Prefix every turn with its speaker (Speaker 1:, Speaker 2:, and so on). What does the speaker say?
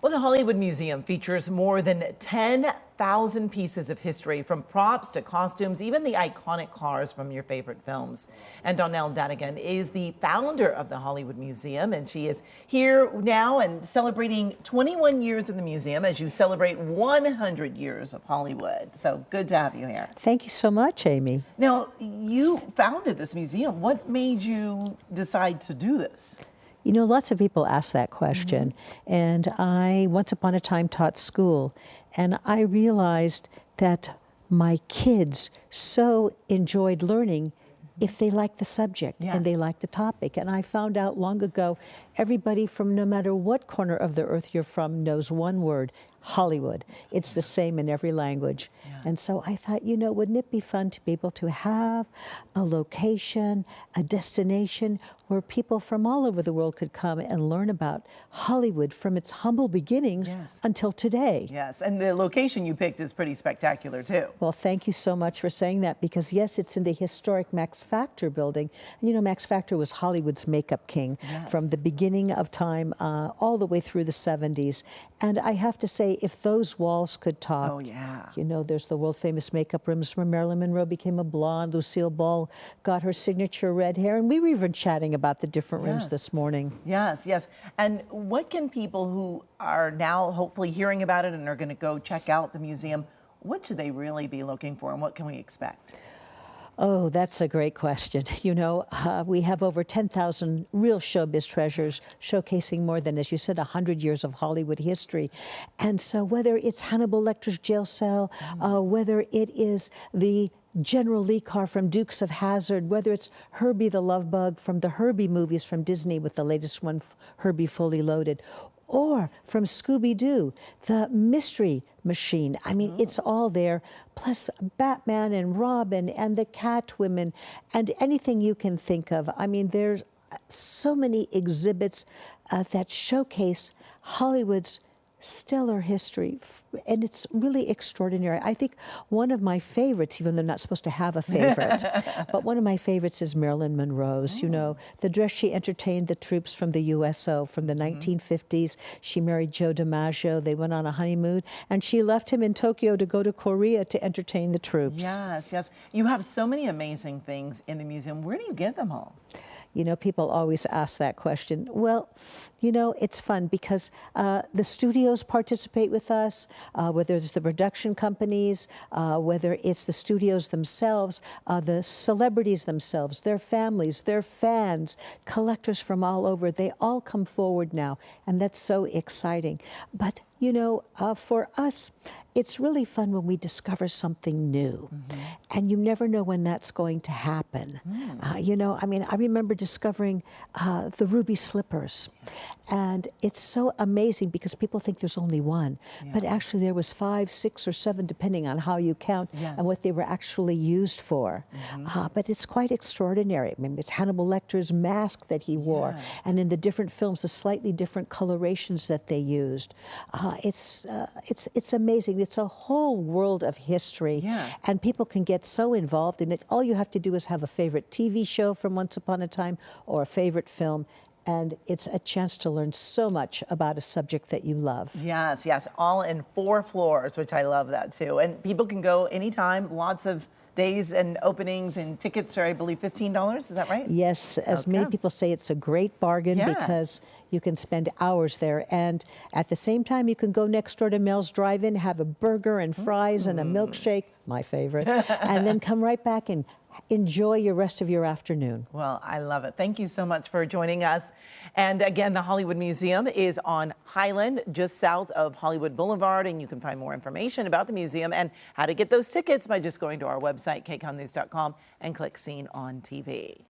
Speaker 1: Well, the Hollywood Museum features more than 10,000 pieces of history, from props to costumes, even the iconic cars from your favorite films. And Donelle Dadigan is the founder of the Hollywood Museum, and she is here now and celebrating 21 years in the museum as you celebrate 100 years of Hollywood. So good to have you here.
Speaker 2: Thank you so much, Amy.
Speaker 1: Now, you founded this museum. What made you decide to do this?
Speaker 2: You know, lots of people ask that question, and I once upon a time taught school, and I realized that my kids so enjoyed learning if they like the subject and they like the topic. And I found out long ago, everybody from no matter what corner of the earth you're from knows one word: Hollywood. It's the same in every language. And so I thought, you know, wouldn't it be fun to be able to have a location, a destination where people from all over the world could come and learn about Hollywood from its humble beginnings until today.
Speaker 1: Yes, and the location you picked is pretty spectacular too.
Speaker 2: Well, thank you so much for saying that, because yes, it's in the historic Max Factor building. And you know, Max Factor was Hollywood's makeup king from the beginning of time all the way through the 70s. And I have to say, if those walls could talk, you know, there's the world famous makeup rooms where Marilyn Monroe became a blonde, Lucille Ball got her signature red hair, and we were even chatting about the different rooms this morning.
Speaker 1: Yes. And what can people who are now hopefully hearing about it and are going to go check out the museum, what should they really be looking for, and what can we expect?
Speaker 2: Oh, that's a great question. You know, we have over 10,000 real showbiz treasures showcasing more than, as you said, 100 years of Hollywood history. And so whether it's Hannibal Lecter's jail cell, whether it is the General Lee car from Dukes of Hazzard, whether it's Herbie the Love Bug from the Herbie movies from Disney with the latest one, Herbie Fully Loaded, or from Scooby-Doo, the Mystery Machine. I mean, it's all there, plus Batman and Robin and the Catwomen and anything you can think of. I mean, there's so many exhibits that showcase Hollywood's stellar history, and it's really extraordinary. I think one of my favorites, even though they're not supposed to have a favorite, but one of my favorites is Marilyn Monroe's. You know, the dress she entertained the troops from the USO from the 1950s. She married Joe DiMaggio. They went on a honeymoon, and she left him in Tokyo to go to Korea to entertain the troops.
Speaker 1: Yes. You have so many amazing things in the museum. Where do you get them all?
Speaker 2: You know, people always ask that question. Well, you know, it's fun because the studios participate with us, whether it's the production companies, whether it's the studios themselves, the celebrities themselves, their families, their fans, collectors from all over. They all come forward now, and that's so exciting. But you know, for us, it's really fun when we discover something new. And you never know when that's going to happen. You know, I mean, I remember discovering the ruby slippers. And it's so amazing because people think there's only one. But actually there was 5, 6, or 7, depending on how you count, and what they were actually used for. But it's quite extraordinary. I mean, it's Hannibal Lecter's mask that he wore. And in the different films, the slightly different colorations that they used. It's amazing. It's a whole world of history, and people can get so involved in it. All you have to do is have a favorite TV show from once upon a time or a favorite film, and it's a chance to learn so much about a subject that you love. Yes,
Speaker 1: all in 4 floors, which I love that too. And people can go anytime, lots of days and openings, and tickets are, I believe, $15. Is that right?
Speaker 2: Yes, as many people say, it's a great bargain because you can spend hours there. And at the same time, you can go next door to Mel's Drive-In, have a burger and fries and a milkshake, my favorite, and then come right back and enjoy your rest of your afternoon.
Speaker 1: Well, I love it. Thank you so much for joining us. And again, the Hollywood Museum is on Highland, just south of Hollywood Boulevard, and you can find more information about the museum and how to get those tickets by just going to our website, kcomnews.com, and click Seen on TV.